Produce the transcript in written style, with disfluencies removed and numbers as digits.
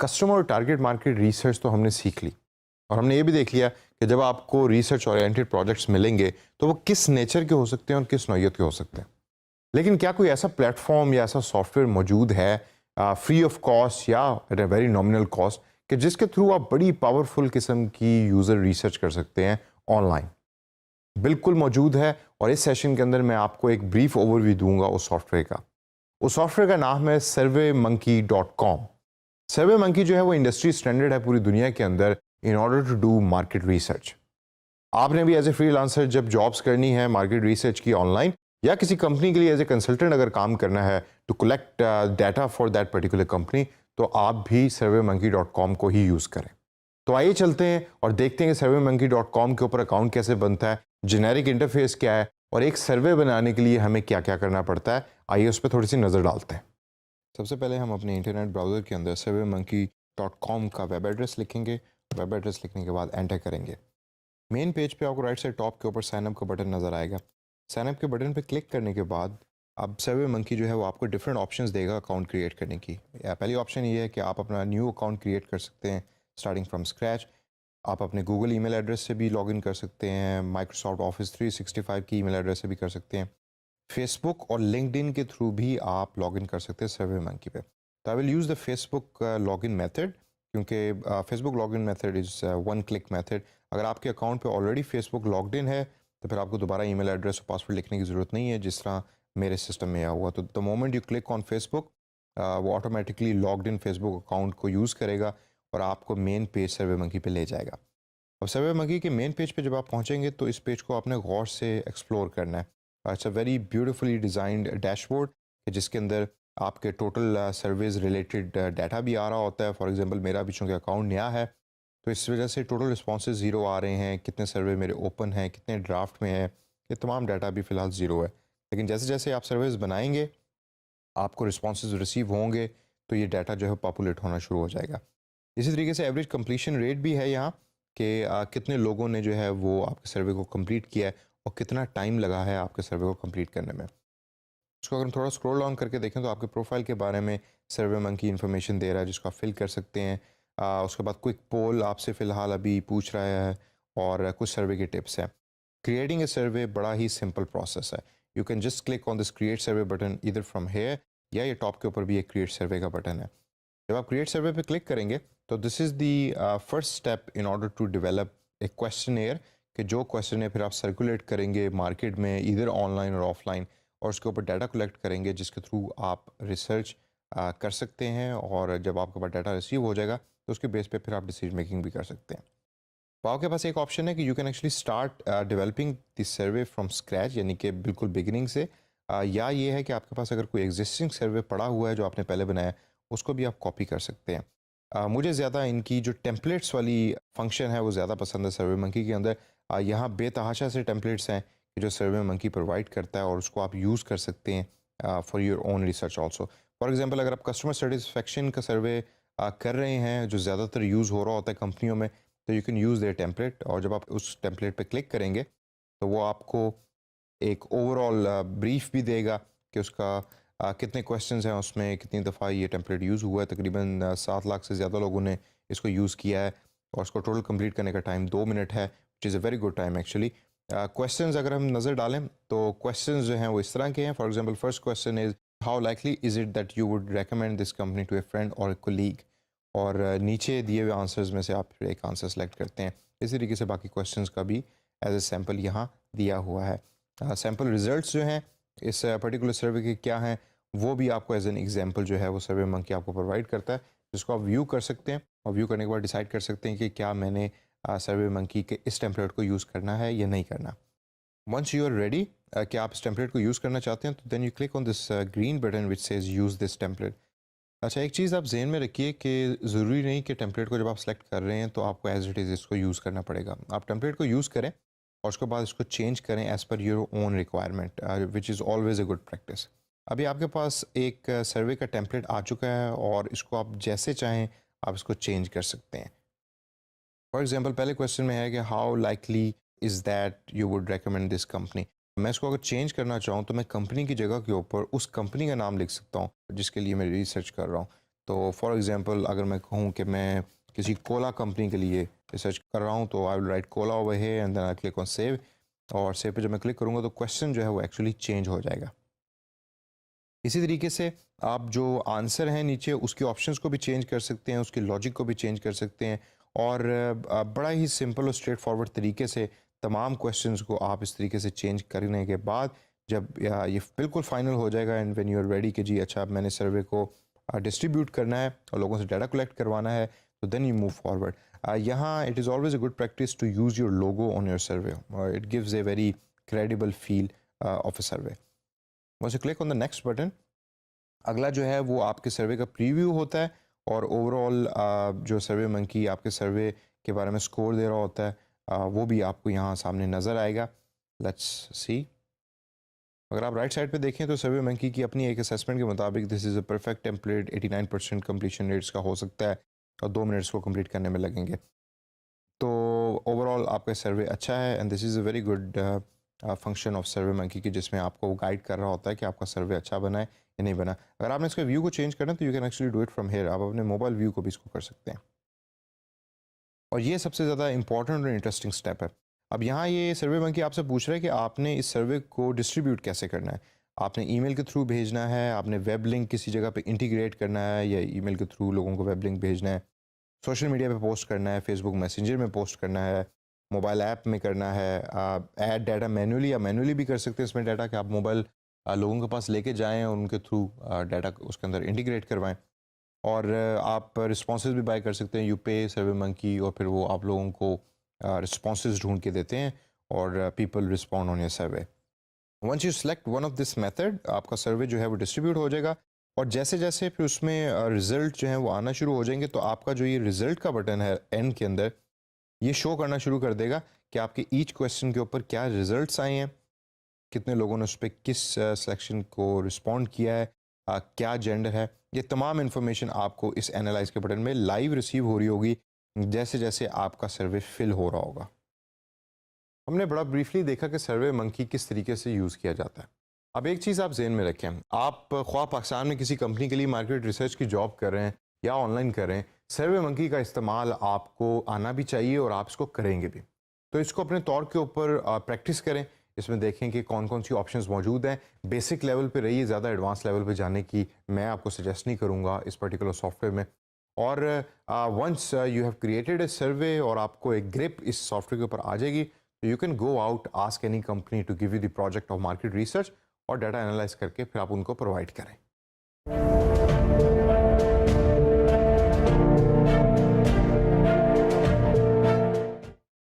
Customer और target market research तो हमने सीख ली और हमने ये भी देख लिया कि जब आपको रिसर्च ओरिएंटेड प्रोजेक्ट्स मिलेंगे तो वो किस नेचर के हो सकते हैं और किस नौइयत के हो सकते हैं। लेकिन क्या कोई ऐसा प्लेटफॉर्म या ऐसा सॉफ्टवेयर मौजूद है फ्री ऑफ कॉस्ट या at a very nominal cost कि जिसके थ्रू आप बड़ी पावरफुल किस्म की यूज़र रिसर्च कर सकते हैं ऑनलाइन? बिल्कुल मौजूद है और इस सेशन के अंदर मैं आपको एक ब्रीफ ओवरव्यू दूंगा उस सॉफ्टवेयर का। उस सॉफ्टवेयर का नाम है surveymonkey.com। सर्वे मंकी जो है वो इंडस्ट्री स्टैंडर्ड है पूरी दुनिया के अंदर in order to do market research. आपने भी एज ए फ्रीलांसर जब जॉब्स करनी है मार्केट रिसर्च की ऑनलाइन या किसी कंपनी के लिए एज ए कंसल्टेंट अगर काम करना है to collect data for that particular company, तो आप भी surveymonkey.com को ही यूज़ करें। तो आइए चलते हैं और देखते हैं कि surveymonkey.com के ऊपर अकाउंट कैसे बनता है, जेनेरिक इंटरफेस क्या है और एक सर्वे बनाने के लिए हमें क्या क्या करना पड़ता है। आइए उस पर थोड़ी सी नज़र डालते हैं। सबसे पहले हम अपने इंटरनेट ब्राउज़र के अंदर surveymonkey.com का वेब एड्रेस लिखेंगे। वेब एड्रेस लिखने के बाद एंटर करेंगे। मेन पेज पे आपको राइट साइड टॉप के ऊपर साइन अप का बटन नज़र आएगा। साइन अप के बटन पे क्लिक करने के बाद अब सर्वे मंकी जो है वो आपको डिफरेंट ऑप्शंस देगा अकाउंट क्रिएट करने की। पहली ऑप्शन ये है कि आप अपना न्यू अकाउंट क्रिएट कर सकते हैं स्टार्टिंग फ्रॉम स्क्रैच। आप अपने गूगल ईमेल एड्रेस से भी लॉगिन कर सकते हैं, माइक्रोसॉफ्ट ऑफिस 365 की ईमेल एड्रेस से भी कर सकते हैं, फेसबुक और लिंक्डइन के थ्रू भी आप लॉगिन कर सकते हैं सर्वे मंकी पे। तो I will use the Facebook login method, क्योंकि Facebook login method is one click method. अगर आपके अकाउंट पे ऑलरेडी फेसबुक लॉग्ड इन है तो फिर आपको दोबारा ईमेल एड्रेस और पासवर्ड लिखने की ज़रूरत नहीं है, जिस तरह मेरे सिस्टम में आया हुआ। तो the moment you click on Facebook वो automatically logged in Facebook account को यूज़ करेगा और आपको मेन पेज सर्वे मंकी पे ले जाएगा। अब सर्वे मंकी के मेन पेज पे जब आप पहुंचेंगे तो इस पेज को आपने गौर से एक्सप्लोर करना है। It's a very beautifully designed dashboard जिसके अंदर आपके टोटल सर्विस रिलेटेड डाटा भी आ रहा होता है। फॉर एग्जांपल मेरा भी चूँकि अकाउंट नया है तो इस वजह से टोटल रिस्पॉन्सेज ज़ीरो आ रहे हैं, कितने सर्वे मेरे ओपन हैं, कितने ड्राफ्ट में हैं, ये तमाम डाटा भी फ़िलहाल ज़ीरो है। लेकिन जैसे जैसे आप सर्विस बनाएंगे आपको रिस्पॉन्सेज रिसीव होंगे तो ये डाटा जो है पॉपुलेट होना शुरू हो जाएगा। इसी तरीके से एवरेज कंप्लीशन रेट भी है यहाँ कि कितने लोगों ने जो है वो आपके सर्वे को कंप्लीट किया है और कितना टाइम लगा है आपके सर्वे को कंप्लीट करने में। इसको अगर हम थोड़ा स्क्रॉल डाउन करके देखें तो आपके प्रोफाइल के बारे में सर्वे मंकी इन्फॉर्मेशन दे रहा है जिसको आप फिल कर सकते हैं। उसके बाद क्विक पोल आपसे फ़िलहाल अभी पूछ रहा है और कुछ सर्वे के टिप्स हैं। क्रिएटिंग ए सर्वे बड़ा ही सिंपल प्रोसेस है। You can just click on this create survey button इधर फ्रॉम हेयर, या ये टॉप के ऊपर भी एक क्रिएट सर्वे का बटन है। जब आप क्रिएट सर्वे पे क्लिक करेंगे तो this is the first step in order to develop a questionnaire, कि जो क्वेश्चन है फिर आप सर्कुलेट करेंगे मार्केट में इधर ऑनलाइन और ऑफलाइन, और उसके ऊपर डाटा कलेक्ट करेंगे जिसके थ्रू आप रिसर्च कर सकते हैं। और जब आपके पास डाटा रिसीव हो जाएगा तो उसके बेस पे फिर आप डिसीजन मेकिंग भी कर सकते हैं। तो आपके पास एक ऑप्शन है कि you can actually start developing this survey from scratch, यानी कि बिल्कुल बिगिनिंग से, या ये है कि आपके पास अगर कोई एग्जिस्टिंग सर्वे पड़ा हुआ है जो आपने पहले बनाया उसको भी आप कॉपी कर सकते हैं। मुझे ज़्यादा इनकी जो टेम्पलेट्स वाली फंक्शन है वो ज़्यादा पसंद है सर्वे मंकी के अंदर। यहाँ बेतहाशा से टेम्पलेट्स हैं कि जो सर्वे मंकी प्रोवाइड करता है और उसको आप यूज़ कर सकते हैं for your own research also. For example अगर आप कस्टमर सेटिस्फेक्शन का सर्वे कर रहे हैं जो ज़्यादातर यूज़ हो रहा होता है कंपनियों में, तो you can use their template, और जब आप उस टेम्पलेट पे क्लिक करेंगे तो वो आपको एक ओवरऑल ब्रीफ भी देगा कि उसका कितने क्वेश्चंस हैं, उसमें कितनी दफ़ा ये टेम्पलेट यूज़ हुआ है। तकरीबन 7 लाख से ज़्यादा लोगों ने इसको यूज़ किया है और उसको टोटल कंप्लीट करने का टाइम 2 मिनट है, which is a very good time actually. Questions अगर हम नज़र डालें तो क्वेश्चंस जो हैं वो इस तरह के हैं। For example first question is how likely is it that you would recommend this company to a friend or a colleague, और नीचे दिए हुए आंसर्स में से आप फिर एक आंसर सेलेक्ट करते हैं। इसी तरीके से बाकी क्वेश्चंस का भी एज ए सैम्पल यहाँ दिया हुआ है। सैम्पल रिजल्ट्स जो हैं इस पर्टिकुलर सर्वे के क्या हैं वो भी आपको एज एन एग्जांपल जो है वो सर्वे मंकी आपको प्रोवाइड करता है, जिसको आप व्यू कर सकते हैं और व्यू करने के बाद डिसाइड कर सकते हैं कि क्या मैंने सर्वे मंकी के इस टेम्पलेट को यूज़ करना है या नहीं करना। वंस यू आर रेडी कि आप इस टेम्पलेट को यूज़ करना चाहते हैं तो then you click on this green button which says use this template. अच्छा, एक चीज़ आप ज़हन में रखिए कि ज़रूरी नहीं कि टेम्पलेट को जब आप सेलेक्ट कर रहे हैं तो आपको एज़ इट इज़ इसको यूज़ करना पड़ेगा। आप टेम्पलेट को यूज़ करें और उसके बाद इसको चेंज करें as per your own requirement, which is always a good practice. अभी आपके पास एक सर्वे का टेम्पलेट आ चुका है और इसको आप जैसे चाहें आप इसको चेंज कर सकते हैं। फॉर एग्जांपल पहले क्वेश्चन में है कि how likely is that you would recommend this company. मैं इसको अगर चेंज करना चाहूँ तो मैं कंपनी की जगह के ऊपर उस कंपनी का नाम लिख सकता हूँ जिसके लिए मैं रिसर्च कर रहा हूँ। तो फॉर एग्जांपल अगर मैं कहूँ कि मैं किसी कोला कंपनी के लिए रिसर्च कर रहा हूँ, तो I will write cola over here and then I click on save, और सेव पे जब मैं क्लिक करूँगा तो क्वेश्चन जो है वो एक्चुअली चेंज हो जाएगा। इसी तरीके से आप जो आंसर है नीचे उसके ऑप्शंस को भी चेंज कर सकते हैं, उसके लॉजिक को भी चेंज कर सकते हैं, और बड़ा ही सिंपल और स्ट्रेट फॉरवर्ड तरीके से तमाम क्वेश्चंस को आप इस तरीके से चेंज करने के बाद जब ये बिल्कुल फाइनल हो जाएगा and when you are ready कि जी अच्छा अब मैंने सर्वे को डिस्ट्रीब्यूट करना है और लोगों से डाटा कलेक्ट करवाना है, तो देन यू मूव फॉरवर्ड। यहाँ it is always a good practice to use your logo on your survey, it gives a very credible feel of a survey. Once you click on the next button, अगला जो है वो आपके सर्वे का preview होता है, और ओवरऑल जो सर्वे मंकी आपके सर्वे के बारे में स्कोर दे रहा होता है वो भी आपको यहाँ सामने नज़र आएगा। लेट्स सी, अगर आप राइट साइड पे देखें तो सर्वे मंकी की अपनी एक असेसमेंट के मुताबिक this is a perfect template, 89% completion rates का हो सकता है और 2 मिनट्स को कंप्लीट करने में लगेंगे। तो ओवरऑल आपका सर्वे अच्छा है and this is a very good function of survey monkey की, जिसमें आपको गाइड कर रहा होता है कि आपका सर्वे अच्छा बना है या नहीं बना। अगर आपने इसका व्यू को चेंज करना है तो you can actually do it from here, आप अपने मोबाइल व्यू को भी इसको कर सकते हैं, और ये सबसे ज़्यादा इंपॉर्टेंट और इंटरेस्टिंग स्टेप है। अब यहाँ ये सर्वे मंकी आपसे पूछ रहा है कि आपने इस सर्वे को डिस्ट्रीब्यूट कैसे करना है। आपने ईमेल के थ्रू भेजना है, आपने वेब लिंक किसी जगह पे इंटीग्रेट करना है, या ईमेल के थ्रू लोगों को वेब लिंक भेजना है, सोशल मीडिया पे पोस्ट करना है, फेसबुक मैसेंजर में पोस्ट करना है, मोबाइल ऐप में करना है, ऐड डाटा मैनुअली, या मैनुअली भी कर सकते हैं इसमें डाटा कि आप मोबाइल लोगों के पास लेके जाएं और उनके थ्रू डाटा उसके अंदर इंटीग्रेट करवाएं, और आप रिस्पॉन्सेज भी बाय कर सकते हैं, यूपे सर्वे मंकी, और फिर वो आप लोगों को रिस्पॉन्सेज ढूंढ के देते हैं और people respond on your survey. Once you select one of this method, आपका सर्वे जो है वो डिस्ट्रीब्यूट हो जाएगा, और जैसे जैसे फिर उसमें रिजल्ट जो है वो आना शुरू हो जाएंगे, तो आपका जो ये रिजल्ट का बटन है एंड के अंदर, ये शो करना शुरू कर देगा कि आपके ईच क्वेश्चन के ऊपर क्या रिजल्ट्स आए हैं, कितने लोगों ने उस पर किस सिलेक्शन को रिस्पॉन्ड किया है, क्या जेंडर है। ये तमाम इन्फॉर्मेशन आपको इस एनालाइज के बटन में लाइव रिसीव हो रही होगी जैसे जैसे आपका सर्वे फिल हो रहा होगा। हमने बड़ा ब्रीफली देखा कि सर्वे मंकी किस तरीके से यूज़ किया जाता है। अब एक चीज़ आप जहन में रखें, आप ख्वाह पाकिस्तान में किसी कंपनी के लिए मार्केट रिसर्च की जॉब कर रहे हैं या ऑनलाइन कर रहे हैं, सर्वे मंकी का इस्तेमाल आपको आना भी चाहिए और आप इसको करेंगे भी। तो इसको अपने तौर के ऊपर प्रैक्टिस करें, इसमें देखें कि कौन कौन सी ऑप्शंस मौजूद हैं। बेसिक लेवल पे रहिए, ज़्यादा एडवांस लेवल पे जाने की मैं आपको सजेस्ट नहीं करूँगा इस पर्टिकुलर सॉफ्टवेयर में। और once you have created a survey और आपको एक ग्रिप इस सॉफ्टवेयर के ऊपर आ जाएगी, तो you can go out, ask any company to give you the project of market research, और डाटा एनालाइज करके फिर आप उनको प्रोवाइड करें।